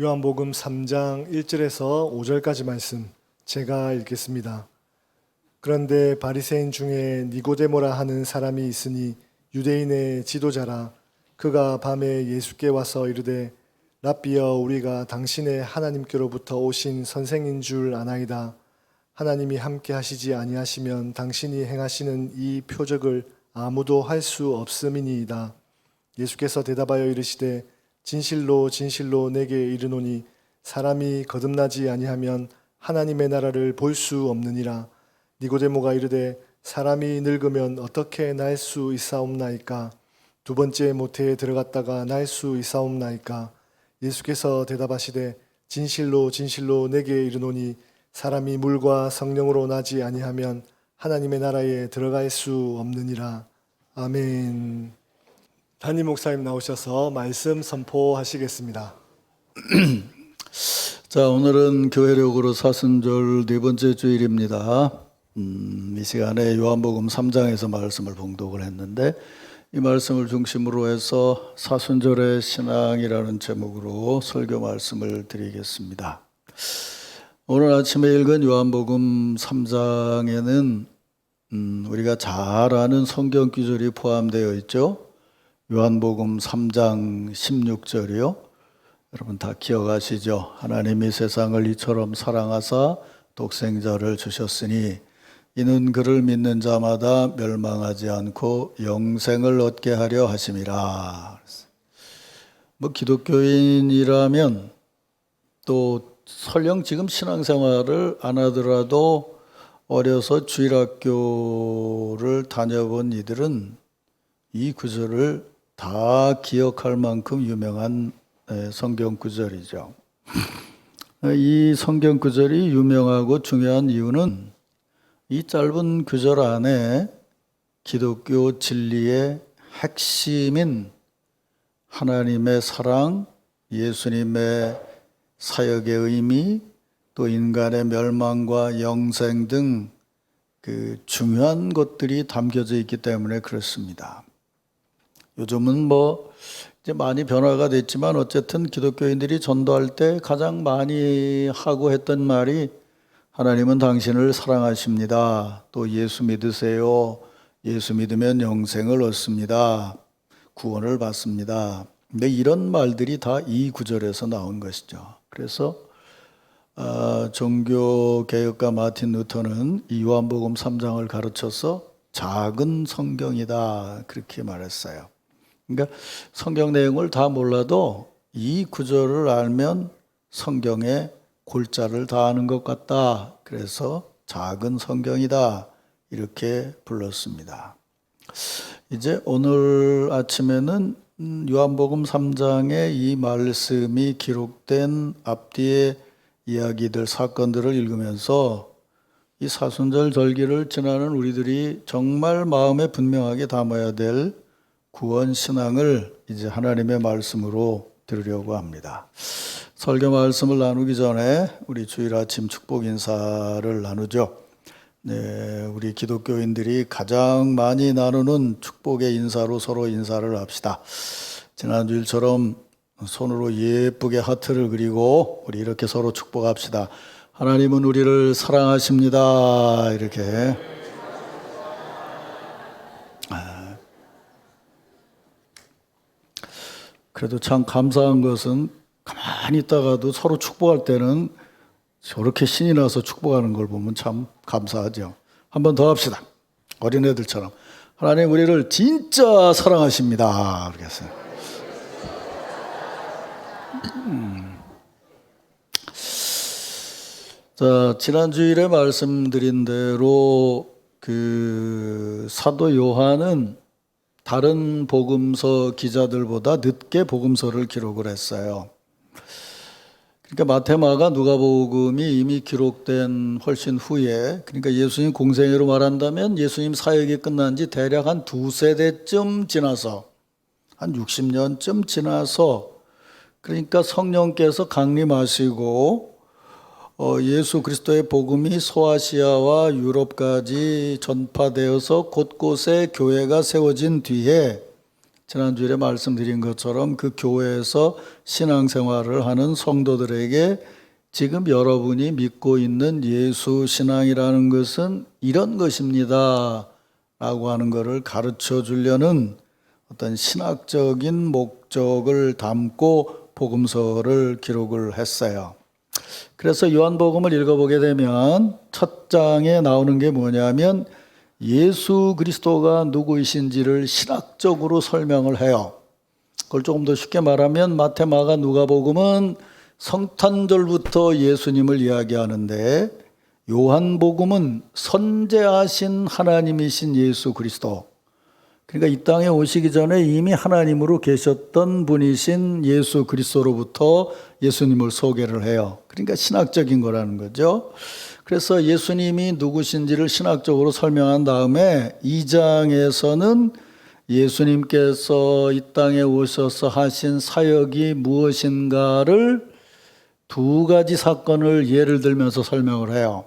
요한복음 3장 1절에서 5절까지 말씀 제가 읽겠습니다. 그런데 바리새인 중에 니고데모라 하는 사람이 있으니 유대인의 지도자라. 그가 밤에 예수께 와서 이르되 랍비여, 우리가 당신의 하나님께로부터 오신 선생인 줄 아나이다. 하나님이 함께 하시지 아니하시면 당신이 행하시는 이 표적을 아무도 할 수 없음이니이다. 예수께서 대답하여 이르시되 진실로 진실로 내게 이르노니 사람이 거듭나지 아니하면 하나님의 나라를 볼 수 없느니라. 니고데모가 이르되 사람이 늙으면 어떻게 날 수 있사옵나이까? 두 번째 모태에 들어갔다가 날 수 있사옵나이까? 예수께서 대답하시되 진실로 진실로 내게 이르노니 사람이 물과 성령으로 나지 아니하면 하나님의 나라에 들어갈 수 없느니라. 아멘. 담임 목사님 나오셔서 말씀 선포하시겠습니다. 자, 오늘은 교회력으로 사순절 네 번째 주일입니다. 이 시간에 요한복음 3장에서 말씀을 봉독을 했는데, 이 말씀을 중심으로 해서 사순절의 신앙이라는 제목으로 설교 말씀을 드리겠습니다. 오늘 아침에 읽은 요한복음 3장에는 우리가 잘 아는 성경 구절이 포함되어 있죠. 요한복음 3장 16절이요. 여러분 다 기억하시죠? 하나님이 세상을 이처럼 사랑하사 독생자를 주셨으니 이는 그를 믿는 자마다 멸망하지 않고 영생을 얻게 하려 하심이라. 기독교인이라면 또 설령 지금 신앙생활을 안 하더라도 어려서 주일학교를 다녀본 이들은 이 구절을 다 기억할 만큼 유명한 성경 구절이죠. 이 성경 구절이 유명하고 중요한 이유는 이 짧은 구절 안에 기독교 진리의 핵심인 하나님의 사랑, 예수님의 사역의 의미, 또 인간의 멸망과 영생 등 그 중요한 것들이 담겨져 있기 때문에 그렇습니다. 요즘은 이제 많이 변화가 됐지만 어쨌든 기독교인들이 전도할 때 가장 많이 하고 했던 말이 하나님은 당신을 사랑하십니다. 또 예수 믿으세요. 예수 믿으면 영생을 얻습니다. 구원을 받습니다. 근데 이런 말들이 다 이 구절에서 나온 것이죠. 그래서 종교개혁가 마틴 루터는 이 요한복음 3장을 가르쳐서 작은 성경이다 그렇게 말했어요. 그러니까 성경 내용을 다 몰라도 이 구절을 알면 성경의 골자를 다 아는 것 같다. 그래서 작은 성경이다 이렇게 불렀습니다. 이제 오늘 아침에는 요한복음 3장의 이 말씀이 기록된 앞뒤의 이야기들, 사건들을 읽으면서 이 사순절 절기를 지나는 우리들이 정말 마음에 분명하게 담아야 될 구원 신앙을 이제 하나님의 말씀으로 들으려고 합니다. 설교 말씀을 나누기 전에 우리 주일 아침 축복 인사를 나누죠. 네, 우리 기독교인들이 가장 많이 나누는 축복의 인사로 서로 인사를 합시다. 지난주일처럼 손으로 예쁘게 하트를 그리고 우리 이렇게 서로 축복합시다. 하나님은 우리를 사랑하십니다. 이렇게. 그래도 참 감사한 것은 가만히 있다가도 서로 축복할 때는 저렇게 신이 나서 축복하는 걸 보면 참 감사하죠. 한 번 더 합시다. 어린애들처럼. 하나님 우리를 진짜 사랑하십니다. 그랬어요. 자, 지난 주일에 말씀드린 대로 그 사도 요한은 다른 복음서 기자들보다 늦게 복음서를 기록을 했어요. 그러니까 마태, 마가, 누가복음이 이미 기록된 훨씬 후에, 그러니까 예수님 공생애로 말한다면 예수님 사역이 끝난 지 대략 한 두세 대쯤 지나서, 한 60년쯤 지나서, 그러니까 성령께서 강림하시고 예수 그리스도의 복음이 소아시아와 유럽까지 전파되어서 곳곳에 교회가 세워진 뒤에 지난주에 말씀드린 것처럼 그 교회에서 신앙생활을 하는 성도들에게 지금 여러분이 믿고 있는 예수 신앙이라는 것은 이런 것입니다 라고 하는 것을 가르쳐 주려는 어떤 신학적인 목적을 담고 복음서를 기록을 했어요. 그래서 요한복음을 읽어보게 되면 첫 장에 나오는 게 뭐냐면 예수 그리스도가 누구이신지를 신학적으로 설명을 해요. 그걸 조금 더 쉽게 말하면 마태, 마가, 누가복음은 성탄절부터 예수님을 이야기하는데 요한복음은 선재하신 하나님이신 예수 그리스도, 그러니까 이 땅에 오시기 전에 이미 하나님으로 계셨던 분이신 예수 그리스도로부터 예수님을 소개를 해요. 그러니까 신학적인 거라는 거죠. 그래서 예수님이 누구신지를 신학적으로 설명한 다음에 2장에서는 예수님께서 이 땅에 오셔서 하신 사역이 무엇인가를 두 가지 사건을 예를 들면서 설명을 해요.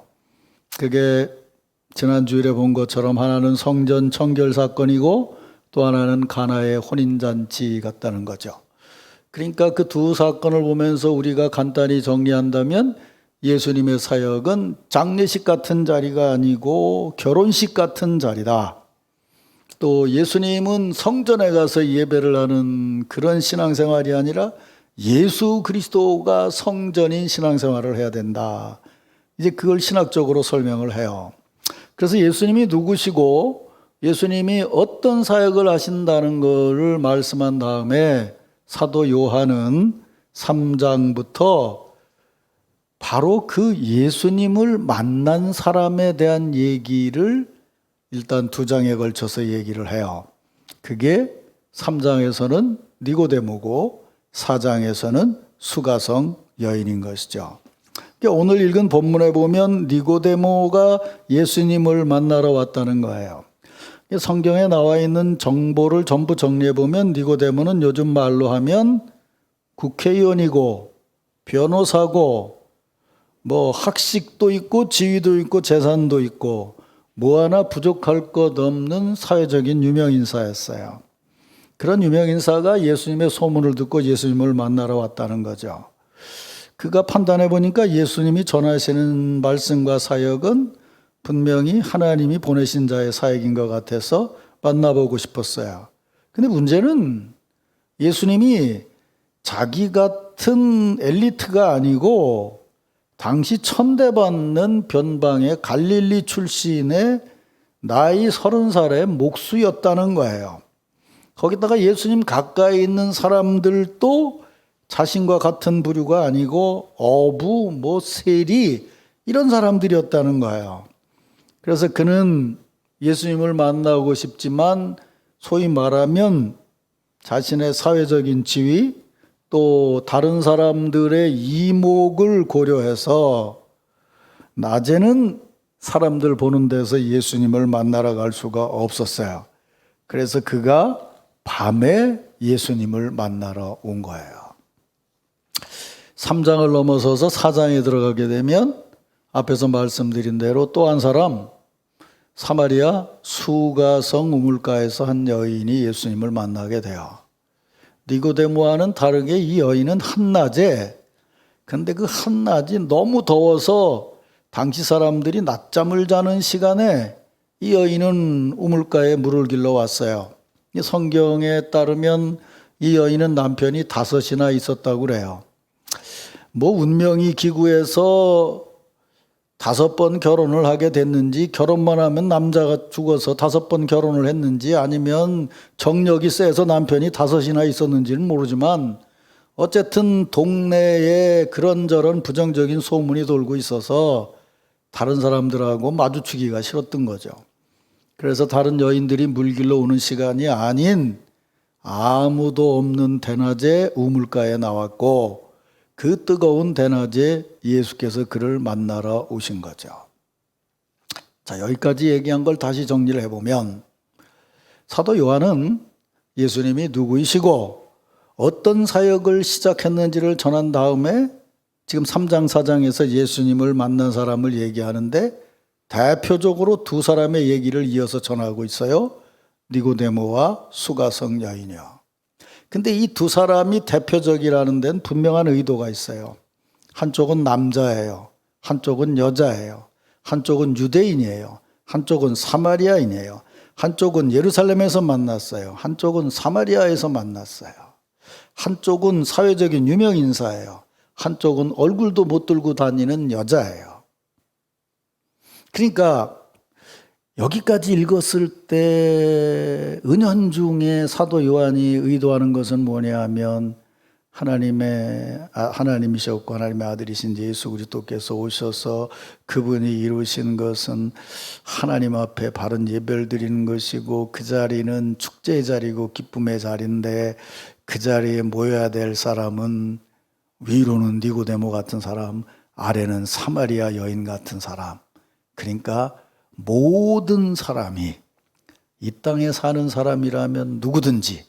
그게 지난주일에 본 것처럼 하나는 성전 청결 사건이고 또 하나는 가나의 혼인잔치 같다는 거죠. 그러니까 그 두 사건을 보면서 우리가 간단히 정리한다면 예수님의 사역은 장례식 같은 자리가 아니고 결혼식 같은 자리다. 또 예수님은 성전에 가서 예배를 하는 그런 신앙생활이 아니라 예수 그리스도가 성전인 신앙생활을 해야 된다. 이제 그걸 신학적으로 설명을 해요. 그래서 예수님이 누구시고 예수님이 어떤 사역을 하신다는 것을 말씀한 다음에 사도 요한은 3장부터 바로 그 예수님을 만난 사람에 대한 얘기를 일단 2장에 걸쳐서 얘기를 해요. 그게 3장에서는 니고데모고 4장에서는 수가성 여인인 것이죠. 오늘 읽은 본문에 보면 니고데모가 예수님을 만나러 왔다는 거예요. 성경에 나와 있는 정보를 전부 정리해 보면 니고데모는 요즘 말로 하면 국회의원이고 변호사고 뭐 학식도 있고 지위도 있고 재산도 있고 뭐 하나 부족할 것 없는 사회적인 유명인사였어요. 그런 유명인사가 예수님의 소문을 듣고 예수님을 만나러 왔다는 거죠. 그가 판단해 보니까 예수님이 전하시는 말씀과 사역은 분명히 하나님이 보내신 자의 사역인 것 같아서 만나보고 싶었어요. 근데 문제는 예수님이 자기 같은 엘리트가 아니고 당시 천대받는 변방의 갈릴리 출신의 나이 30살의 목수였다는 거예요. 거기다가 예수님 가까이 있는 사람들도 자신과 같은 부류가 아니고 어부, 세리 이런 사람들이었다는 거예요. 그래서 그는 예수님을 만나고 싶지만 소위 말하면 자신의 사회적인 지위 또 다른 사람들의 이목을 고려해서 낮에는 사람들 보는 데서 예수님을 만나러 갈 수가 없었어요. 그래서 그가 밤에 예수님을 만나러 온 거예요. 3장을 넘어서서 4장에 들어가게 되면 앞에서 말씀드린 대로 또 한 사람, 사마리아 수가성 우물가에서 한 여인이 예수님을 만나게 돼요. 니고데모와는 다르게 이 여인은 한낮에, 근데 그 한낮이 너무 더워서 당시 사람들이 낮잠을 자는 시간에 이 여인은 우물가에 물을 길러 왔어요. 성경에 따르면 이 여인은 남편이 5이나 있었다고 그래요. 운명이 기구해서 5번 결혼을 하게 됐는지, 결혼만 하면 남자가 죽어서 5번 결혼을 했는지, 아니면 정력이 세서 남편이 5이나 있었는지는 모르지만 어쨌든 동네에 그런저런 부정적인 소문이 돌고 있어서 다른 사람들하고 마주치기가 싫었던 거죠. 그래서 다른 여인들이 물 길러 오는 시간이 아닌 아무도 없는 대낮에 우물가에 나왔고 그 뜨거운 대낮에 예수께서 그를 만나러 오신 거죠. 자, 여기까지 얘기한 걸 다시 정리를 해보면 사도 요한은 예수님이 누구이시고 어떤 사역을 시작했는지를 전한 다음에 지금 3장 4장에서 예수님을 만난 사람을 얘기하는데 대표적으로 두 사람의 얘기를 이어서 전하고 있어요. 니고데모와 수가성 여인이요. 근데 이 두 사람이 대표적이라는 데는 분명한 의도가 있어요. 한쪽은 남자예요. 한쪽은 여자예요. 한쪽은 유대인이에요. 한쪽은 사마리아인이에요. 한쪽은 예루살렘에서 만났어요. 한쪽은 사마리아에서 만났어요. 한쪽은 사회적인 유명 인사예요. 한쪽은 얼굴도 못 들고 다니는 여자예요. 그러니까 여기까지 읽었을 때 은연중에 사도 요한이 의도하는 것은 뭐냐 하면 하나님이셨고 하나님의 아들이신 예수 그리스도께서 오셔서 그분이 이루신 것은 하나님 앞에 바른 예배를 드리는 것이고 그 자리는 축제의 자리고 기쁨의 자리인데 그 자리에 모여야 될 사람은 위로는 니고데모 같은 사람, 아래는 사마리아 여인 같은 사람. 그러니까 모든 사람이 이 땅에 사는 사람이라면 누구든지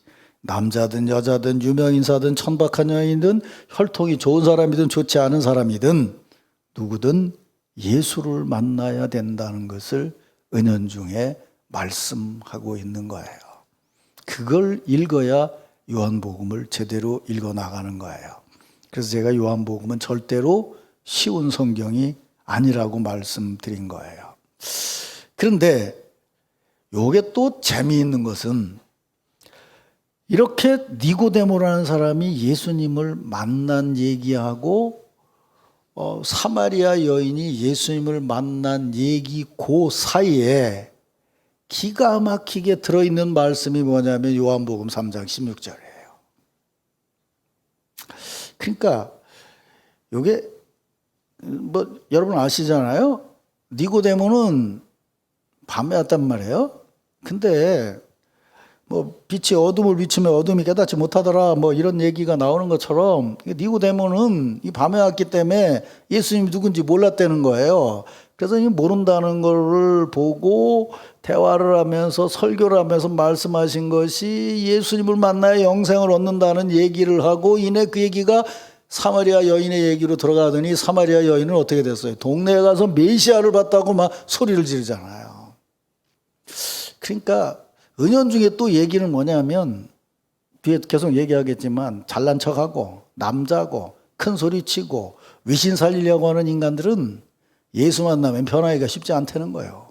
남자든 여자든 유명인사든 천박한 여인이든 혈통이 좋은 사람이든 좋지 않은 사람이든 누구든 예수를 만나야 된다는 것을 은연중에 말씀하고 있는 거예요. 그걸 읽어야 요한복음을 제대로 읽어 나가는 거예요. 그래서 제가 요한복음은 절대로 쉬운 성경이 아니라고 말씀드린 거예요. 그런데 요게 또 재미있는 것은 이렇게 니고데모라는 사람이 예수님을 만난 얘기하고 사마리아 여인이 예수님을 만난 얘기 그 사이에 기가 막히게 들어있는 말씀이 뭐냐면 요한복음 3장 16절이에요. 그러니까 요게 뭐 여러분 아시잖아요. 니고데모는 밤에 왔단 말이에요. 근데 뭐 빛이 어둠을 비추면 어둠이 깨닫지 못하더라 뭐 이런 얘기가 나오는 것처럼 니고데모는 이 밤에 왔기 때문에 예수님이 누군지 몰랐다는 거예요. 그래서 이 모른다는 거를 보고 대화를 하면서 설교를 하면서 말씀하신 것이 예수님을 만나야 영생을 얻는다는 얘기를 하고 이내 그 얘기가 사마리아 여인의 얘기로 들어가더니 사마리아 여인은 어떻게 됐어요? 동네에 가서 메시아를 봤다고 막 소리를 지르잖아요. 그러니까 은연중에 또 얘기는 뭐냐면 뒤에 계속 얘기하겠지만 잘난 척하고 남자고 큰 소리치고 위신 살리려고 하는 인간들은 예수 만나면 변하기가 쉽지 않다는 거예요.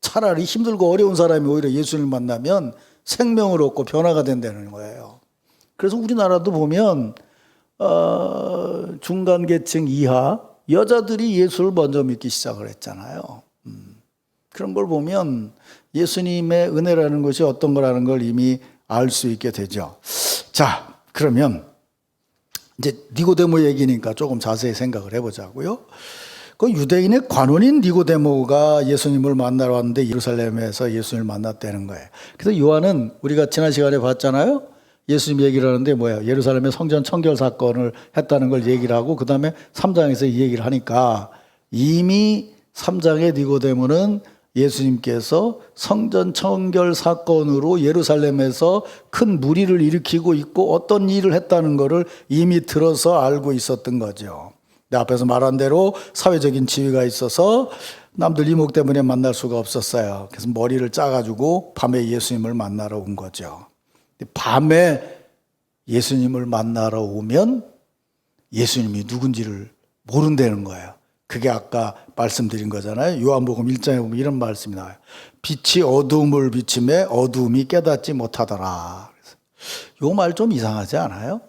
차라리 힘들고 어려운 사람이 오히려 예수를 만나면 생명을 얻고 변화가 된다는 거예요. 그래서 우리나라도 보면 중간 계층 이하 여자들이 예수를 먼저 믿기 시작을 했잖아요. 그런 걸 보면 예수님의 은혜라는 것이 어떤 거라는 걸 이미 알 수 있게 되죠. 자, 그러면 이제 니고데모 얘기니까 조금 자세히 생각을 해보자고요. 그 유대인의 관원인 니고데모가 예수님을 만나러 왔는데 예루살렘에서 예수님을 만났다는 거예요. 그래서 요한은 우리가 지난 시간에 봤잖아요. 예수님 얘기를 하는데 뭐야? 예루살렘의 성전 청결 사건을 했다는 걸 얘기를 하고 그 다음에 3장에서 이 얘기를 하니까 이미 3장의 니고데모는 예수님께서 성전 청결 사건으로 예루살렘에서 큰 무리를 일으키고 있고 어떤 일을 했다는 것을 이미 들어서 알고 있었던 거죠. 내 앞에서 말한 대로 사회적인 지위가 있어서 남들 이목 때문에 만날 수가 없었어요. 그래서 머리를 짜가지고 밤에 예수님을 만나러 온 거죠. 밤에 예수님을 만나러 오면 예수님이 누군지를 모른다는 거예요. 그게 아까 말씀드린 거잖아요. 요한복음 1장에 보면 이런 말씀이 나와요. 빛이 어두움을 비침에 어두움이 깨닫지 못하더라. 요 말 좀 이상하지 않아요?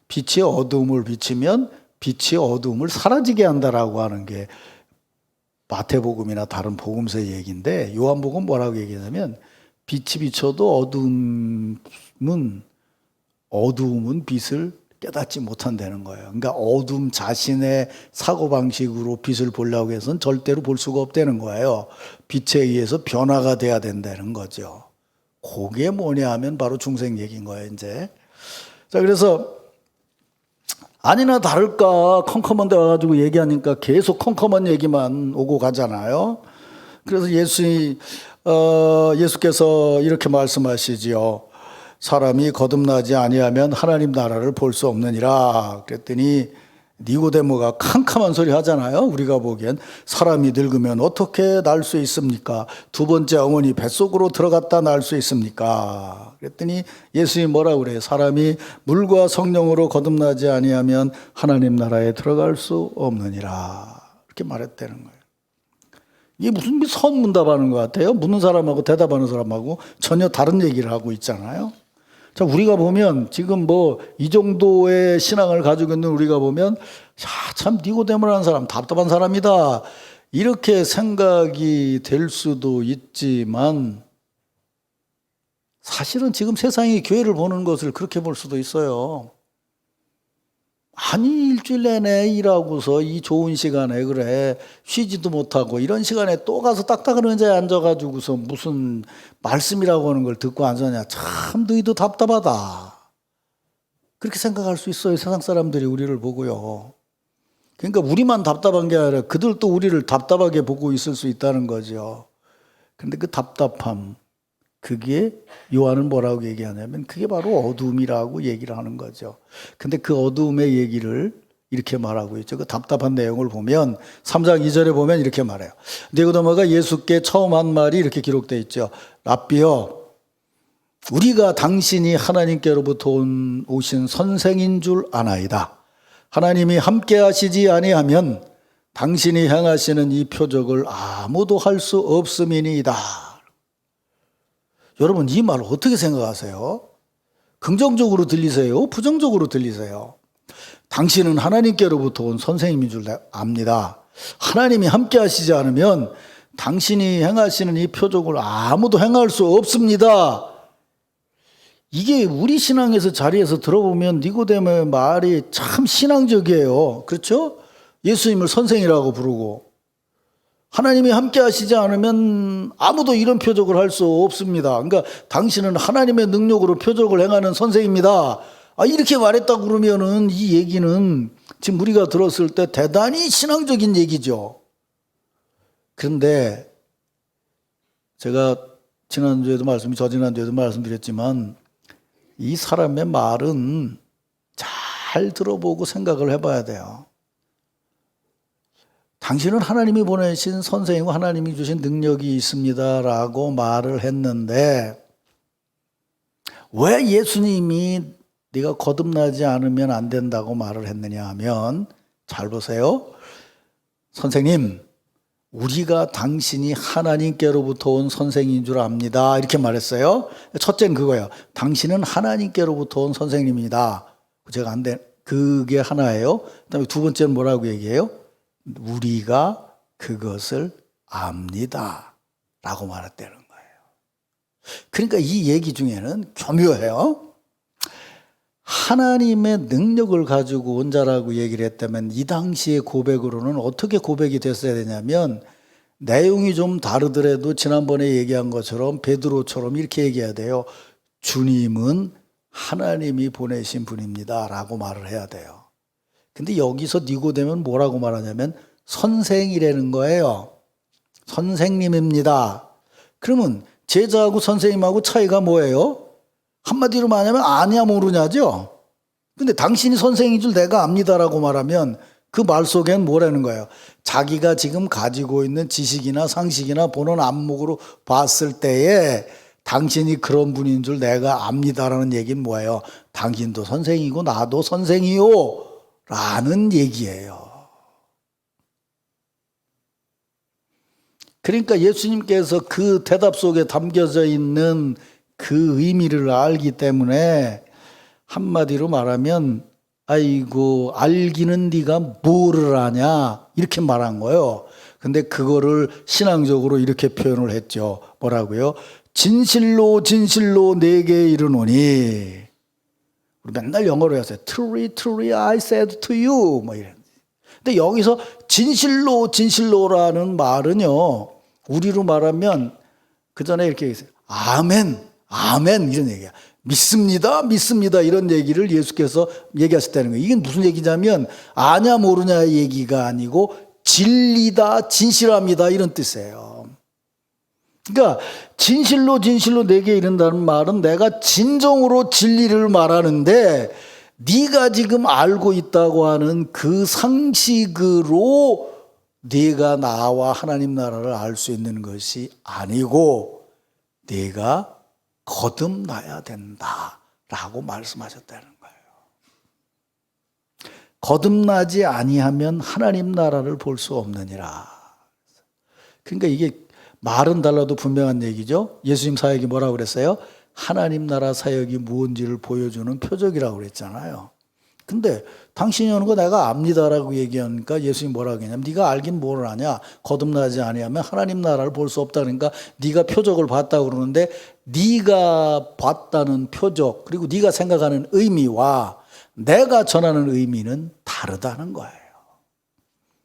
빛이 어두움을 비치면 빛이 어두움을 사라지게 한다라고 하는 게 마태복음이나 다른 복음서의 얘기인데 요한복음 뭐라고 얘기하냐면 빛이 비쳐도 어두움은 빛을 깨닫지 못한다는 거예요. 그러니까 어둠 자신의 사고방식으로 빛을 보려고 해서는 절대로 볼 수가 없다는 거예요. 빛에 의해서 변화가 돼야 된다는 거죠. 그게 뭐냐 하면 바로 중생 얘기인 거예요, 이제. 자, 그래서 아니나 다를까 컴컴한 데 와가지고 얘기하니까 계속 컴컴한 얘기만 오고 가잖아요. 그래서 예수께서 이렇게 말씀하시지요. 사람이 거듭나지 아니하면 하나님 나라를 볼 수 없느니라. 그랬더니 니고데모가 캄캄한 소리 하잖아요. 우리가 보기엔 사람이 늙으면 어떻게 날 수 있습니까? 두 번째 어머니 뱃속으로 들어갔다 날 수 있습니까? 그랬더니 예수님이 뭐라고 그래요? 사람이 물과 성령으로 거듭나지 아니하면 하나님 나라에 들어갈 수 없느니라. 이렇게 말했다는 거예요. 이게 무슨 선문답하는 것 같아요? 묻는 사람하고 대답하는 사람하고 전혀 다른 얘기를 하고 있잖아요. 자, 우리가 보면 지금 뭐 이 정도의 신앙을 가지고 있는 우리가 보면 참 니고데모라는 사람 답답한 사람이다 이렇게 생각이 될 수도 있지만 사실은 지금 세상이 교회를 보는 것을 그렇게 볼 수도 있어요. 아니 일주일 내내 일하고서 이 좋은 시간에 그래 쉬지도 못하고 이런 시간에 또 가서 딱딱한 의자에 앉아가지고서 무슨 말씀이라고 하는 걸 듣고 앉았냐. 참 너희도 답답하다. 그렇게 생각할 수 있어요. 세상 사람들이 우리를 보고요. 그러니까 우리만 답답한 게 아니라 그들도 우리를 답답하게 보고 있을 수 있다는 거죠. 그런데 그 답답함 그게 요한은 뭐라고 얘기하냐면 그게 바로 어두움이라고 얘기를 하는 거죠. 근데 그 어두움의 얘기를 이렇게 말하고 있죠. 그 답답한 내용을 보면 3장 2절에 보면 이렇게 말해요. 니고데모가 예수께 처음 한 말이 이렇게 기록되어 있죠. 랍비여 우리가 당신이 하나님께로부터 오신 선생인 줄 아나이다. 하나님이 함께 하시지 아니하면 당신이 행하시는 이 표적을 아무도 할 수 없음이니이다. 여러분 이 말 어떻게 생각하세요? 긍정적으로 들리세요? 부정적으로 들리세요? 당신은 하나님께로부터 온 선생님인 줄 압니다. 하나님이 함께 하시지 않으면 당신이 행하시는 이 표적을 아무도 행할 수 없습니다. 이게 우리 신앙에서 자리에서 들어보면 니고데모의 말이 참 신앙적이에요. 그렇죠? 예수님을 선생이라고 부르고 하나님이 함께 하시지 않으면 아무도 이런 표적을 할 수 없습니다. 그러니까 당신은 하나님의 능력으로 표적을 행하는 선생입니다. 이렇게 말했다 그러면은 이 얘기는 지금 우리가 들었을 때 대단히 신앙적인 얘기죠. 그런데 제가 지난주에도 저지난주에도 말씀드렸지만 이 사람의 말은 잘 들어보고 생각을 해봐야 돼요. 당신은 하나님이 보내신 선생이고 하나님이 주신 능력이 있습니다라고 말을 했는데 왜 예수님이 네가 거듭나지 않으면 안 된다고 말을 했느냐 하면 잘 보세요. 선생님, 우리가 당신이 하나님께로부터 온 선생인 줄 압니다. 이렇게 말했어요. 첫째는 그거예요. 당신은 하나님께로부터 온 선생님이다. 제가 안 돼. 그게 하나예요. 그다음에 두 번째는 뭐라고 얘기해요? 우리가 그것을 압니다. 라고 말했다는 거예요. 그러니까 이 얘기 중에는 교묘해요. 하나님의 능력을 가지고 온 자라고 얘기를 했다면 이 당시의 고백으로는 어떻게 고백이 됐어야 되냐면 내용이 좀 다르더라도 지난번에 얘기한 것처럼 베드로처럼 이렇게 얘기해야 돼요. 주님은 하나님이 보내신 분입니다. 라고 말을 해야 돼요. 근데 여기서 니고데모는 뭐라고 말하냐면 선생이라는 거예요. 선생님입니다. 그러면 제자하고 선생님하고 차이가 뭐예요? 한마디로 말하면 아냐 모르냐죠. 근데 당신이 선생인 줄 내가 압니다라고 말하면 그 말 속엔 뭐라는 거예요? 자기가 지금 가지고 있는 지식이나 상식이나 보는 안목으로 봤을 때에 당신이 그런 분인 줄 내가 압니다라는 얘기는 뭐예요? 당신도 선생이고 나도 선생이요 라는 얘기예요. 그러니까 예수님께서 그 대답 속에 담겨져 있는 그 의미를 알기 때문에 한마디로 말하면 아이고 알기는 네가 뭐를 아냐 이렇게 말한 거예요. 근데 그거를 신앙적으로 이렇게 표현을 했죠. 뭐라고요? 진실로 진실로 내게 이르노니. 우리 맨날 영어로 했어요. Truly, truly I said to you. 뭐 이런. 근데 여기서 진실로 진실로라는 말은요. 우리로 말하면 그 전에 이렇게 했어요. 아멘, 아멘 이런 얘기야. 믿습니다, 믿습니다 이런 얘기를 예수께서 얘기하셨다는 거예요. 이게 무슨 얘기냐면 아냐 모르냐 얘기가 아니고 진리다, 진실합니다 이런 뜻이에요. 그러니까 진실로 진실로 내게 이른다는 말은 내가 진정으로 진리를 말하는데 네가 지금 알고 있다고 하는 그 상식으로 네가 나와 하나님 나라를 알 수 있는 것이 아니고 네가 거듭나야 된다라고 말씀하셨다는 거예요. 거듭나지 아니하면 하나님 나라를 볼 수 없느니라. 그러니까 이게 말은 달라도 분명한 얘기죠. 예수님 사역이 뭐라고 그랬어요? 하나님 나라 사역이 무엇인지를 보여주는 표적이라고 그랬잖아요. 근데 당신이 오는 거 내가 압니다라고 얘기하니까 예수님이 뭐라고 했냐면 네가 알긴 뭘 아냐. 거듭나지 아니하면 하나님 나라를 볼 수 없다니까 네가 표적을 봤다고 그러는데 네가 봤다는 표적 그리고 네가 생각하는 의미와 내가 전하는 의미는 다르다는 거예요.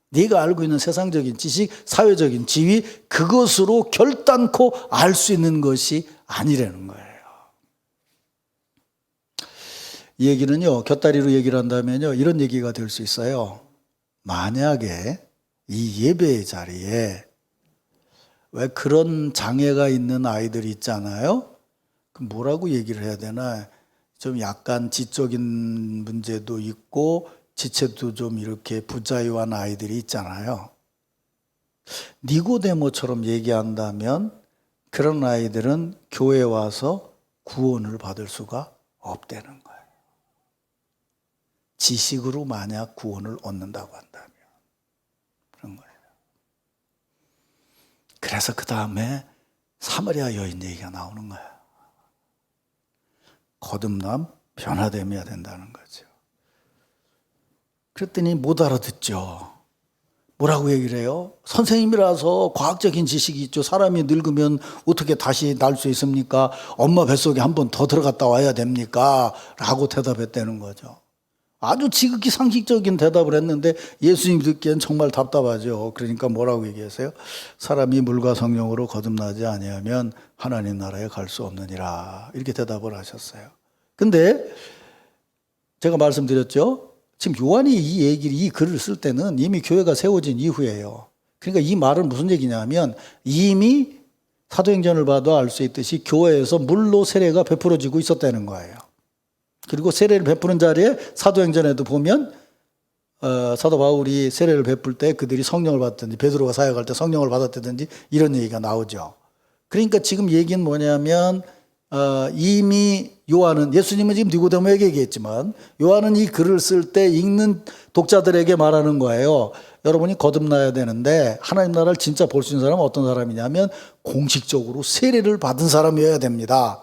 네가 알고 있는 세상적인 지식, 사회적인 지위 그것으로 결단코 알 수 있는 것이 아니라는 거예요. 이 얘기는요, 곁다리로 얘기를 한다면요, 이런 얘기가 될 수 있어요. 만약에 이 예배의 자리에 왜 그런 장애가 있는 아이들이 있잖아요. 그럼 뭐라고 얘기를 해야 되나? 좀 약간 지적인 문제도 있고 지체도 좀 이렇게 부자유한 아이들이 있잖아요. 니고데모처럼 얘기한다면 그런 아이들은 교회에 와서 구원을 받을 수가 없다는 거예요. 지식으로 만약 구원을 얻는다고 한다면 그런 거예요. 그래서 그 다음에 사마리아 여인 얘기가 나오는 거예요. 거듭남, 변화됨이야 된다는 거죠. 그랬더니 못 알아듣죠. 뭐라고 얘기를 해요? 선생님이라서 과학적인 지식이 있죠. 사람이 늙으면 어떻게 다시 날 수 있습니까? 엄마 뱃속에 한 번 더 들어갔다 와야 됩니까? 라고 대답했다는 거죠. 아주 지극히 상식적인 대답을 했는데 예수님 듣기엔 정말 답답하죠. 그러니까 뭐라고 얘기했어요? 사람이 물과 성령으로 거듭나지 아니하면 하나님 나라에 갈 수 없느니라. 이렇게 대답을 하셨어요. 근데 제가 말씀드렸죠. 지금 요한이 이 글을 쓸 때는 이미 교회가 세워진 이후예요. 그러니까 이 말은 무슨 얘기냐면 이미 사도행전을 봐도 알 수 있듯이 교회에서 물로 세례가 베풀어지고 있었다는 거예요. 그리고 세례를 베푸는 자리에 사도행전에도 보면 사도 바울이 세례를 베풀 때 그들이 성령을 받았든지 베드로가 사역할 때 성령을 받았다든지 이런 얘기가 나오죠. 그러니까 지금 얘기는 뭐냐면 이미 요한은 예수님은 지금 니고데모에게 얘기했지만 요한은 이 글을 쓸 때 읽는 독자들에게 말하는 거예요. 여러분이 거듭나야 되는데 하나님 나라를 진짜 볼 수 있는 사람은 어떤 사람이냐면 공식적으로 세례를 받은 사람이어야 됩니다.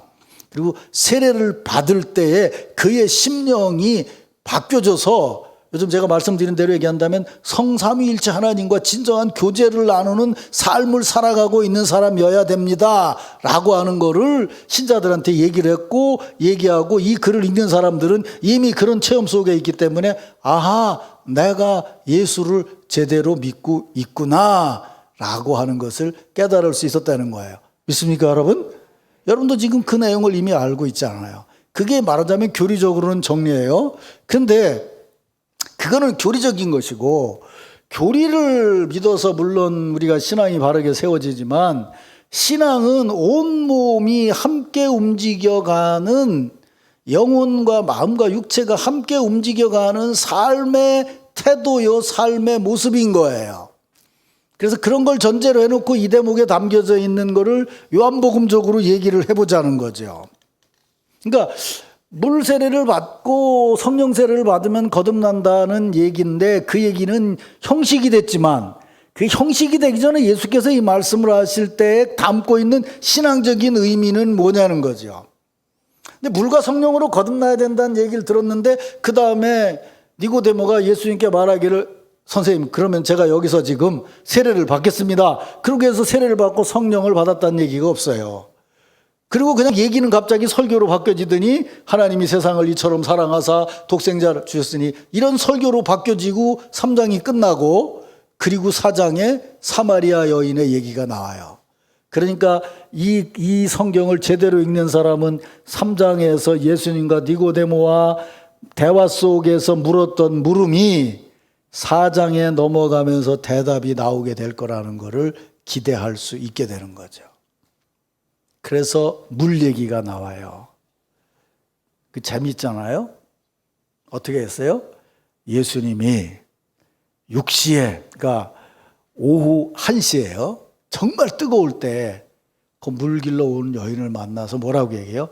그리고 세례를 받을 때에 그의 심령이 바뀌어져서 요즘 제가 말씀드린 대로 얘기한다면 성삼위일체 하나님과 진정한 교제를 나누는 삶을 살아가고 있는 사람이어야 됩니다 라고 하는 거를 신자들한테 얘기를 했고 얘기하고 이 글을 읽는 사람들은 이미 그런 체험 속에 있기 때문에 아하 내가 예수를 제대로 믿고 있구나 라고 하는 것을 깨달을 수 있었다는 거예요. 믿습니까 여러분? 여러분도 지금 그 내용을 이미 알고 있잖아요. 그게 말하자면 교리적으로는 정리예요. 그런데 그거는 교리적인 것이고 교리를 믿어서 물론 우리가 신앙이 바르게 세워지지만 신앙은 온몸이 함께 움직여가는 영혼과 마음과 육체가 함께 움직여가는 삶의 태도요, 삶의 모습인 거예요. 그래서 그런 걸 전제로 해놓고 이 대목에 담겨져 있는 거를 요한복음적으로 얘기를 해보자는 거죠. 그러니까 물 세례를 받고 성령 세례를 받으면 거듭난다는 얘기인데 그 얘기는 형식이 됐지만 그 형식이 되기 전에 예수께서 이 말씀을 하실 때 담고 있는 신앙적인 의미는 뭐냐는 거죠. 근데 물과 성령으로 거듭나야 된다는 얘기를 들었는데 그 다음에 니고데모가 예수님께 말하기를 선생님 그러면 제가 여기서 지금 세례를 받겠습니다. 그러고 해서 세례를 받고 성령을 받았다는 얘기가 없어요. 그리고 그냥 얘기는 갑자기 설교로 바뀌어지더니 하나님이 세상을 이처럼 사랑하사 독생자를 주셨으니 이런 설교로 바뀌어지고 3장이 끝나고 그리고 4장에 사마리아 여인의 얘기가 나와요. 그러니까 이 성경을 제대로 읽는 사람은 3장에서 예수님과 니고데모와 대화 속에서 물었던 물음이 4장에 넘어가면서 대답이 나오게 될 거라는 것을 기대할 수 있게 되는 거죠. 그래서 물 얘기가 나와요. 그 재밌잖아요. 어떻게 했어요? 예수님이 6시에, 그러니까 오후 1시예요. 정말 뜨거울 때 그 물 길러 온 여인을 만나서 뭐라고 얘기해요?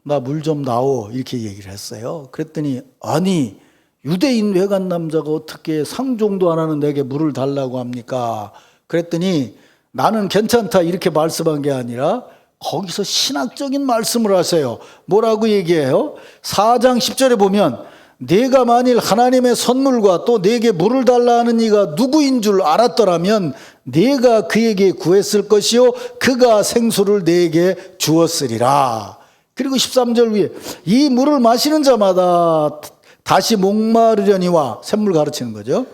나 물 좀 나오, 이렇게 얘기를 했어요. 그랬더니 아니, 유대인 외간 남자가 어떻게 상종도 안 하는 내게 물을 달라고 합니까? 그랬더니 나는 괜찮다, 이렇게 말씀한 게 아니라 거기서 신학적인 말씀을 하세요. 뭐라고 얘기해요? 4장 10절에 보면 네가 만일 하나님의 선물과 또 네게 물을 달라 하는 이가 누구인 줄 알았더라면 네가 그에게 구했을 것이요 그가 생수를 네게 주었으리라. 그리고 13절 위에 이 물을 마시는 자마다 다시 목마르려니와, 샘물 가르치는 거죠.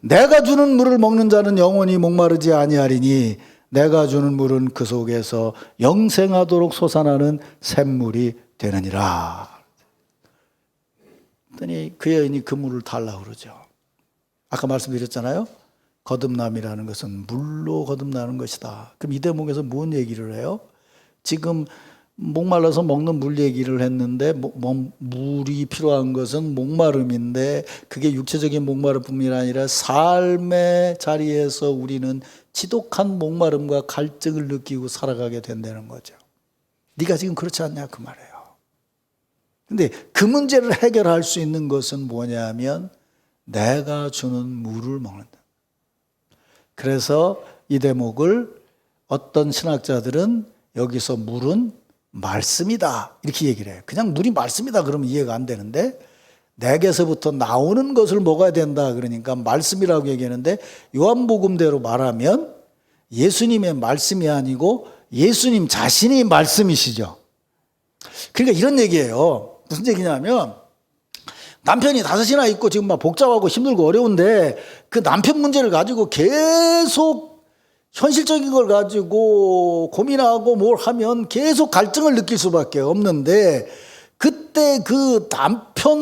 내가 주는 물을 먹는 자는 영원히 목마르지 아니하리니 내가 주는 물은 그 속에서 영생하도록 솟아나는 샘물이 되느니라. 그랬더니 그 여인이 그 물을 달라고 그러죠. 아까 말씀드렸잖아요. 거듭남이라는 것은 물로 거듭나는 것이다. 그럼 이 대목에서 뭔 얘기를 해요? 지금 목말라서 먹는 물 얘기를 했는데 물이 필요한 것은 목마름인데 그게 육체적인 목마름뿐만 아니라 삶의 자리에서 우리는 지독한 목마름과 갈증을 느끼고 살아가게 된다는 거죠. 네가 지금 그렇지 않냐 그 말이에요. 근데 그 문제를 해결할 수 있는 것은 뭐냐면 내가 주는 물을 먹는다. 그래서 이 대목을 어떤 신학자들은 여기서 물은 말씀이다 이렇게 얘기를 해요. 그냥 물이 말씀이다 그러면 이해가 안 되는데 내게서부터 나오는 것을 먹어야 된다 그러니까 말씀이라고 얘기하는데, 요한복음대로 말하면 예수님의 말씀이 아니고 예수님 자신이 말씀이시죠. 그러니까 이런 얘기예요. 무슨 얘기냐면 남편이 5이나 있고 지금 막 복잡하고 힘들고 어려운데 그 남편 문제를 가지고 계속 현실적인 걸 가지고 고민하고 뭘 하면 계속 갈증을 느낄 수밖에 없는데, 그때 그 남편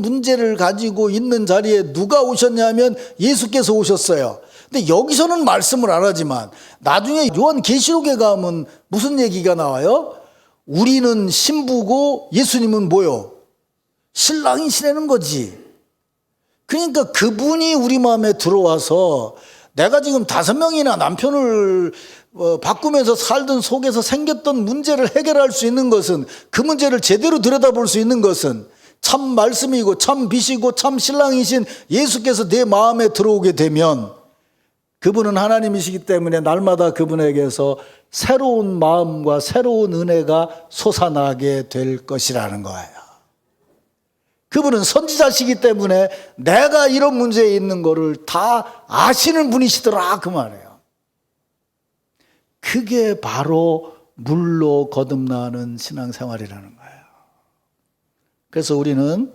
문제를 가지고 있는 자리에 누가 오셨냐면 예수께서 오셨어요. 근데 여기서는 말씀을 안 하지만 나중에 요한계시록에 가면 무슨 얘기가 나와요? 우리는 신부고 예수님은 뭐요? 신랑이시라는 거지. 그러니까 그분이 우리 마음에 들어와서 내가 지금 5명이나 남편을 바꾸면서 살던 속에서 생겼던 문제를 해결할 수 있는 것은, 그 문제를 제대로 들여다볼 수 있는 것은 참 말씀이고 참 빛이고 참 신랑이신 예수께서 내 마음에 들어오게 되면 그분은 하나님이시기 때문에 날마다 그분에게서 새로운 마음과 새로운 은혜가 솟아나게 될 것이라는 거예요. 그분은 선지자시기 때문에 내가 이런 문제에 있는 거를 다 아시는 분이시더라 그 말이에요. 그게 바로 물로 거듭나는 신앙생활이라는 거예요. 그래서 우리는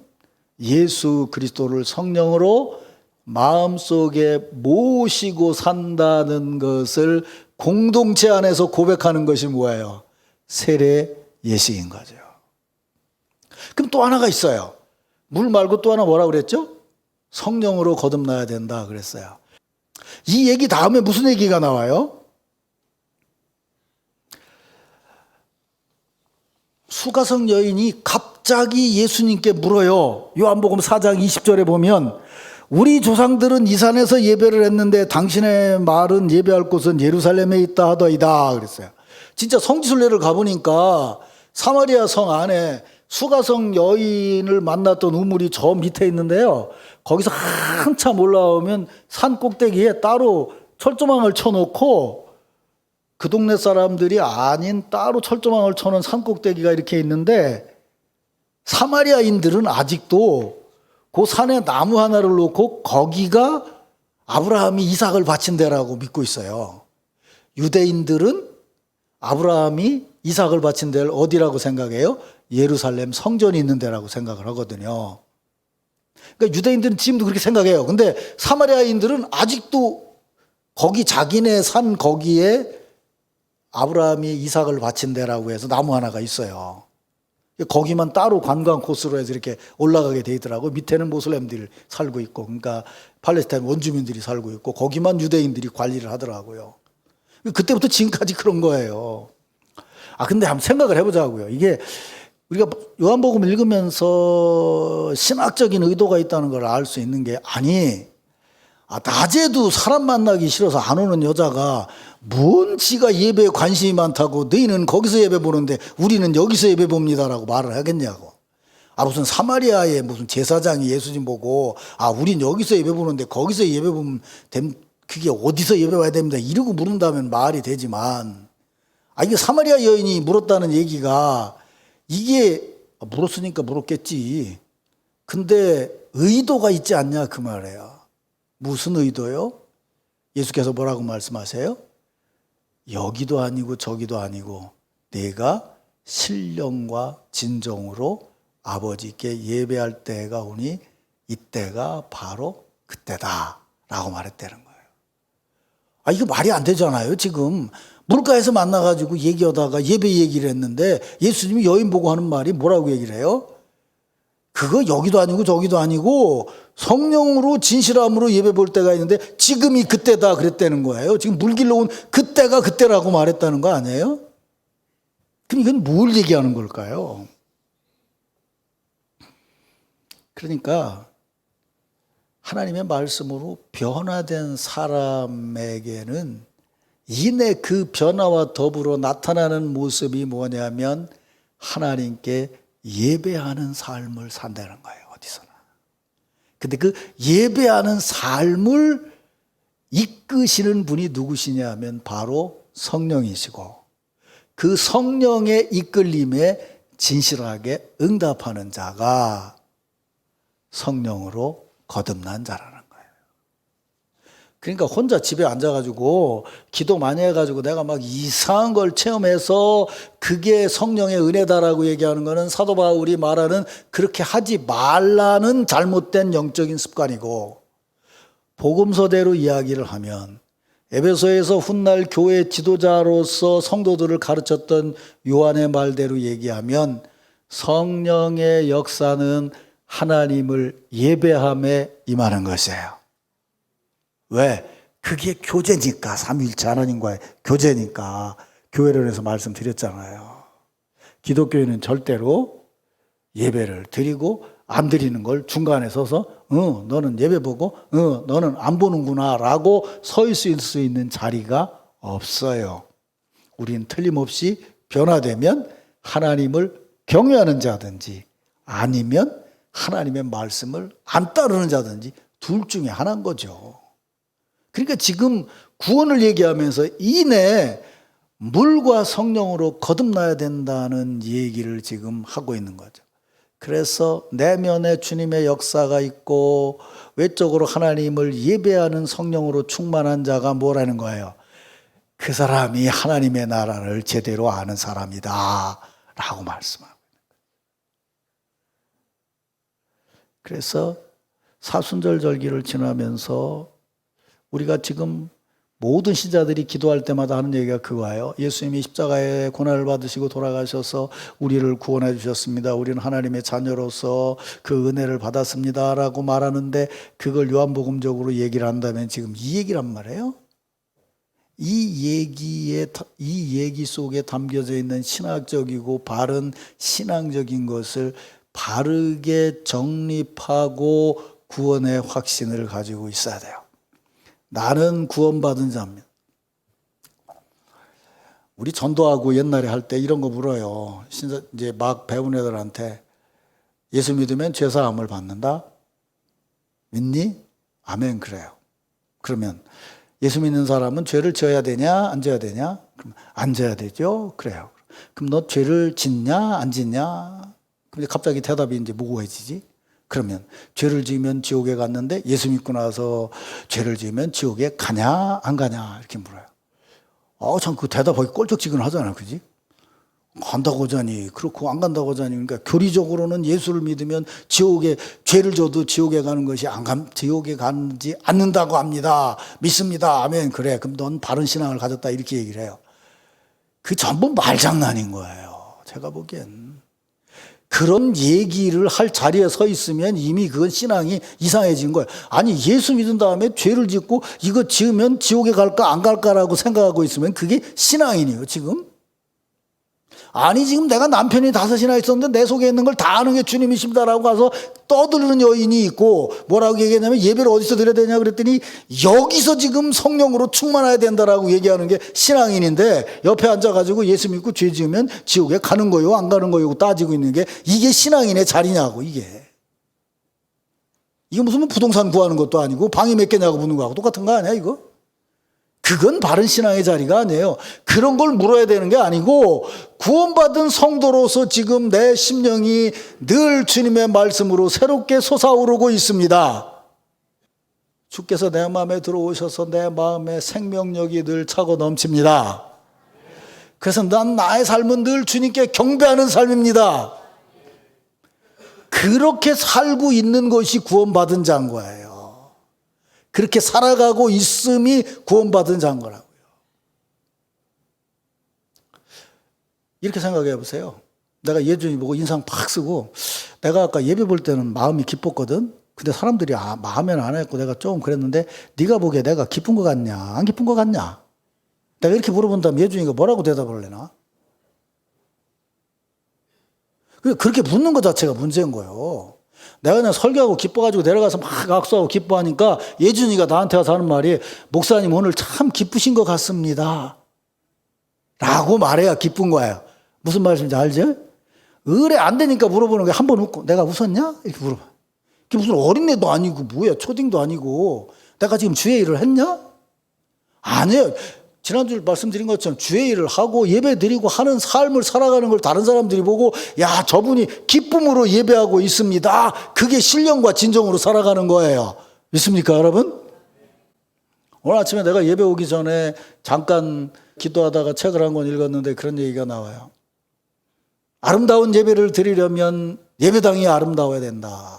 예수 그리스도를 성령으로 마음속에 모시고 산다는 것을 공동체 안에서 고백하는 것이 뭐예요? 세례 예식인 거죠. 그럼 또 하나가 있어요. 물 말고 또 하나 뭐라고 그랬죠? 성령으로 거듭나야 된다 그랬어요. 이 얘기 다음에 무슨 얘기가 나와요? 수가성 여인이 갑자기 예수님께 물어요. 요한복음 4장 20절에 보면 우리 조상들은 이 산에서 예배를 했는데 당신의 말은 예배할 곳은 예루살렘에 있다 하더이다 그랬어요. 진짜 성지순례를 가보니까 사마리아 성 안에 수가성 여인을 만났던 우물이 저 밑에 있는데요. 거기서 한참 올라오면 산 꼭대기에 따로 철조망을 쳐놓고 그 동네 사람들이 아닌 따로 철조망을 쳐놓은 산 꼭대기가 이렇게 있는데 사마리아인들은 아직도 그 산에 나무 하나를 놓고 거기가 아브라함이 이삭을 바친 데라고 믿고 있어요. 유대인들은 아브라함이 이삭을 바친 데를 어디라고 생각해요? 예루살렘 성전이 있는 데라고 생각을 하거든요. 그러니까 유대인들은 지금도 그렇게 생각해요. 근데 사마리아인들은 아직도 거기 자기네 산 거기에 아브라함이 이삭을 바친 데라고 해서 나무 하나가 있어요. 거기만 따로 관광 코스로 해서 이렇게 올라가게 돼 있더라고요. 밑에는 모슬렘들이 살고 있고, 그러니까 팔레스타인 원주민들이 살고 있고, 거기만 유대인들이 관리를 하더라고요. 그때부터 지금까지 그런 거예요. 근데 한번 생각을 해보자고요. 이게 우리가 요한복음 읽으면서 신학적인 의도가 있다는 걸 알 수 있는 게, 아니, 낮에도 사람 만나기 싫어서 안 오는 여자가 뭔 지가 예배에 관심이 많다고 너희는 거기서 예배 보는데 우리는 여기서 예배 봅니다라고 말을 하겠냐고. 무슨 사마리아의 무슨 제사장이 예수님 보고 우린 여기서 예배 보는데 거기서 예배 보면 그게 어디서 예배 와야 됩니다 이러고 물은다면 말이 되지만, 이게 사마리아 여인이 물었다는 얘기가, 이게 물었으니까 물었겠지. 근데 의도가 있지 않냐 그 말이에요. 무슨 의도요? 예수께서 뭐라고 말씀하세요? 여기도 아니고 저기도 아니고 내가 신령과 진정으로 아버지께 예배할 때가 오니 이때가 바로 그때다 라고 말했다는 거예요. 이거 말이 안 되잖아요. 지금 물가에서 만나가지고 얘기하다가 예배 얘기를 했는데 예수님이 여인 보고 하는 말이 뭐라고 얘기를 해요? 그거 여기도 아니고 저기도 아니고 성령으로 진실함으로 예배 볼 때가 있는데 지금이 그때다 그랬다는 거예요. 지금 물 길러 온 그때가 그때라고 말했다는 거 아니에요? 그럼 이건 뭘 얘기하는 걸까요? 그러니까 하나님의 말씀으로 변화된 사람에게는 이내 그 변화와 더불어 나타나는 모습이 뭐냐면 하나님께 예배하는 삶을 산다는 거예요. 어디서나. 근데 그 예배하는 삶을 이끄시는 분이 누구시냐 하면 바로 성령이시고, 그 성령의 이끌림에 진실하게 응답하는 자가 성령으로 거듭난 자라는 거예요. 그러니까 혼자 집에 앉아가지고 기도 많이 해가지고 내가 막 이상한 걸 체험해서 그게 성령의 은혜다라고 얘기하는 거는 사도 바울이 말하는 그렇게 하지 말라는 잘못된 영적인 습관이고, 복음서대로 이야기를 하면 에베소에서 훗날 교회 지도자로서 성도들을 가르쳤던 요한의 말대로 얘기하면 성령의 역사는 하나님을 예배함에 임하는 것이에요. 왜? 그게 교제니까, 삼위일체 하나님과의 교제니까 교회론에서 말씀드렸잖아요. 기독교인은 절대로 예배를 드리고 안 드리는 걸 중간에 서서 너는 예배 보고 너는 안 보는구나 라고 서 있을 수 있는 자리가 없어요. 우린 틀림없이 변화되면 하나님을 경외하는 자든지 아니면 하나님의 말씀을 안 따르는 자든지 둘 중에 하나인 거죠. 그러니까 지금 구원을 얘기하면서 이내 물과 성령으로 거듭나야 된다는 얘기를 지금 하고 있는 거죠. 그래서 내면에 주님의 역사가 있고 외적으로 하나님을 예배하는 성령으로 충만한 자가 뭐라는 거예요? 그 사람이 하나님의 나라를 제대로 아는 사람이다 라고 말씀하고 있는 거예요. 그래서 사순절 절기를 지나면서 우리가 지금 모든 신자들이 기도할 때마다 하는 얘기가 그거예요. 예수님이 십자가에 고난을 받으시고 돌아가셔서 우리를 구원해 주셨습니다. 우리는 하나님의 자녀로서 그 은혜를 받았습니다 라고 말하는데, 그걸 요한복음적으로 얘기를 한다면 지금 이 얘기란 말이에요. 이 얘기 속에 담겨져 있는 신학적이고 바른 신앙적인 것을 바르게 정립하고 구원의 확신을 가지고 있어야 돼요. 나는 구원받은 자입니다. 우리 전도하고 옛날에 할 때 이런 거 물어요. 이제 막 배운 애들한테 예수 믿으면 죄사함을 받는다? 믿니? 아멘, 그래요. 그러면 예수 믿는 사람은 죄를 지어야 되냐? 안 지어야 되냐? 그럼 안 지어야 되죠? 그래요. 그럼 너 죄를 짓냐? 안 짓냐? 근데 갑자기 대답이 이제 모호해지지? 그러면 죄를 지으면 지옥에 갔는데 예수 믿고 나서 죄를 지으면 지옥에 가냐 안 가냐 이렇게 물어요. 참 그 대답하기 꼴쩍지근하잖아요. 그지? 간다고 하자니 그렇고 안 간다고 하자니, 그러니까 교리적으로는 예수를 믿으면 지옥에 죄를 져도 지옥에 가는 것이 지옥에 가지 않는다고 합니다. 믿습니다. 아멘. 그래. 그럼 넌 바른 신앙을 가졌다 이렇게 얘기를 해요. 그 전부 말장난인 거예요. 제가 보기엔. 그런 얘기를 할 자리에 서 있으면 이미 그건 신앙이 이상해진 거예요. 아니 예수 믿은 다음에 죄를 짓고 이거 지으면 지옥에 갈까 안 갈까라고 생각하고 있으면 그게 신앙이네요 지금. 아니 지금 내가 남편이 5이나 있었는데 내 속에 있는 걸 다 아는 게 주님이십니다라고 가서 떠드는 여인이 있고 뭐라고 얘기했냐면 예배를 어디서 드려야 되냐 그랬더니 여기서 지금 성령으로 충만해야 된다라고 얘기하는 게 신앙인인데 옆에 앉아가지고 예수 믿고 죄 지으면 지옥에 가는 거요 안 가는 거요 따지고 있는 게 이게 신앙인의 자리냐고 이게 무슨 부동산 구하는 것도 아니고 방이 몇 개냐고 묻는 거하고 똑같은 거 아니야 이거? 그건 바른 신앙의 자리가 아니에요. 그런 걸 물어야 되는 게 아니고 구원받은 성도로서 지금 내 심령이 늘 주님의 말씀으로 새롭게 솟아오르고 있습니다. 주께서 내 마음에 들어오셔서 내 마음에 생명력이 늘 차고 넘칩니다. 그래서 난 나의 삶은 늘 주님께 경배하는 삶입니다. 그렇게 살고 있는 것이 구원받은 자인 거예요. 그렇게 살아가고 있음이 구원받은 자인 거라고요. 이렇게 생각해 보세요. 내가 예준이 보고 인상 팍 쓰고 내가 아까 예배 볼 때는 마음이 기뻤거든. 근데 사람들이 마음에는 안 했고 내가 좀 그랬는데 네가 보기에 내가 기쁜 것 같냐 안 기쁜 것 같냐 내가 이렇게 물어본다면 예준이가 뭐라고 대답을 하려나? 그렇게 묻는 것 자체가 문제인 거예요. 내가 그냥 설교하고 기뻐가지고 내려가서 막 악수하고 기뻐하니까 예준이가 나한테 와서 하는 말이 목사님 오늘 참 기쁘신 것 같습니다 라고 말해야 기쁜 거예요. 무슨 말씀인지 알죠? 의뢰 안 되니까 물어보는 게 한 번 웃고 내가 웃었냐? 이렇게 물어봐. 그게 무슨 어린애도 아니고 뭐야 초딩도 아니고 내가 지금 주의 일을 했냐? 아니에요. 지난주 말씀드린 것처럼 주의 일을 하고 예배 드리고 하는 삶을 살아가는 걸 다른 사람들이 보고 야 저분이 기쁨으로 예배하고 있습니다. 그게 신령과 진정으로 살아가는 거예요. 믿습니까 여러분? 오늘 아침에 내가 예배 오기 전에 잠깐 기도하다가 책을 한 권 읽었는데 그런 얘기가 나와요. 아름다운 예배를 드리려면 예배당이 아름다워야 된다.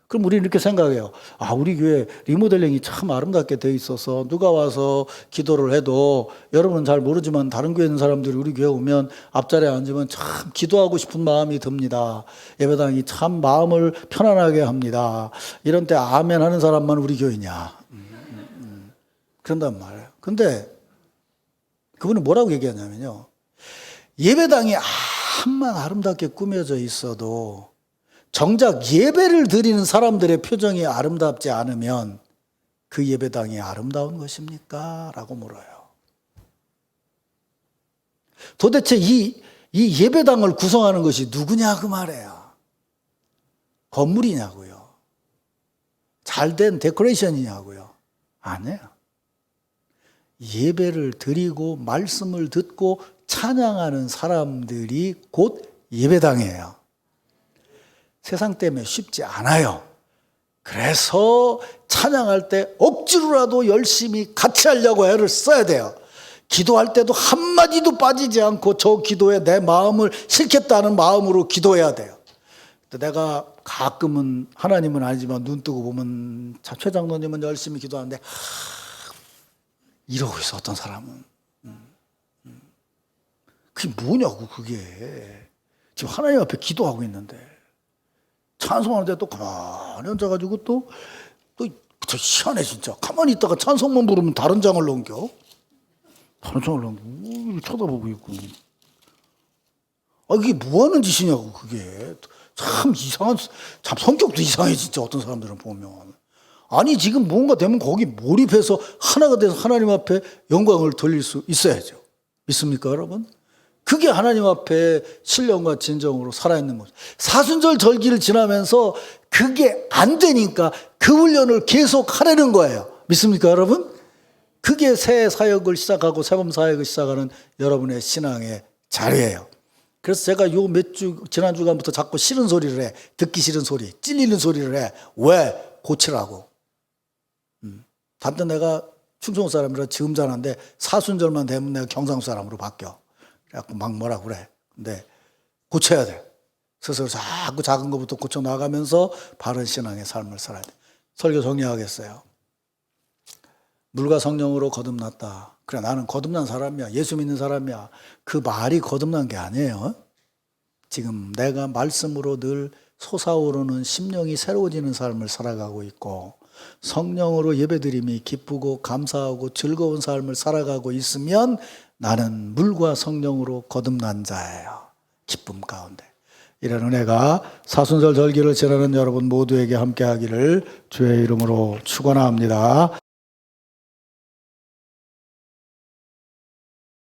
그럼 우리는 이렇게 생각해요. 우리 교회 리모델링이 참 아름답게 돼 있어서 누가 와서 기도를 해도 여러분은 잘 모르지만 다른 교회 있는 사람들이 우리 교회 오면 앞자리에 앉으면 참 기도하고 싶은 마음이 듭니다. 예배당이 참 마음을 편안하게 합니다. 이런 때 아멘 하는 사람만 우리 교회냐. 그런단 말이에요. 근데 그분은 뭐라고 얘기하냐면요. 예배당이 암만 아름답게 꾸며져 있어도 정작 예배를 드리는 사람들의 표정이 아름답지 않으면 그 예배당이 아름다운 것입니까? 라고 물어요. 도대체 이 예배당을 구성하는 것이 누구냐 그 말이에요. 건물이냐고요. 잘된 데코레이션이냐고요. 아니에요. 예배를 드리고 말씀을 듣고 찬양하는 사람들이 곧 예배당이에요. 세상 때문에 쉽지 않아요. 그래서 찬양할 때 억지로라도 열심히 같이 하려고 애를 써야 돼요. 기도할 때도 한마디도 빠지지 않고 저 기도에 내 마음을 싣겠다는 마음으로 기도해야 돼요. 내가 가끔은 하나님은 아니지만 눈 뜨고 보면 최 장로님은 열심히 기도하는데 이러고 있어 어떤 사람은. 그게 뭐냐고 그게. 지금 하나님 앞에 기도하고 있는데 찬송하는데 또 가만히 앉아가지고 또 희한해 진짜. 가만히 있다가 찬송만 부르면 다른 장을 넘겨. 다른 장을 넘겨. 쳐다보고 있고. 이게 뭐 하는 짓이냐고 그게. 참 이상한, 참 성격도 이상해 진짜 어떤 사람들은 보면. 아니 지금 뭔가 되면 거기 몰입해서 하나가 돼서 하나님 앞에 영광을 돌릴 수 있어야죠. 믿습니까 여러분? 그게 하나님 앞에 신령과 진정으로 살아있는 거죠. 사순절 절기를 지나면서 그게 안 되니까 그 훈련을 계속 하려는 거예요. 믿습니까 여러분? 그게 새 사역을 시작하고 새봄 사역을 시작하는 여러분의 신앙의 자리예요. 그래서 제가 요 지난 주간부터 자꾸 싫은 소리를 해. 듣기 싫은 소리, 찔리는 소리를 해. 왜? 고치라고. 단단 내가 충청 사람이라 지음자인데 사순절만 되면 내가 경상도 사람으로 바뀌어. 그래갖고 막 뭐라 그래. 근데 고쳐야 돼. 스스로 자꾸 작은 것부터 고쳐 나가면서 바른 신앙의 삶을 살아야 돼. 설교 정리하겠어요. 물과 성령으로 거듭났다. 그래 나는 거듭난 사람이야. 예수 믿는 사람이야. 그 말이 거듭난 게 아니에요. 지금 내가 말씀으로 늘 솟아오르는 심령이 새로워지는 삶을 살아가고 있고 성령으로 예배드림이 기쁘고 감사하고 즐거운 삶을 살아가고 있으면 나는 물과 성령으로 거듭난 자예요. 기쁨 가운데. 이런 은혜가 사순절 절기를 지내는 여러분 모두에게 함께하기를 주의 이름으로 축원합니다.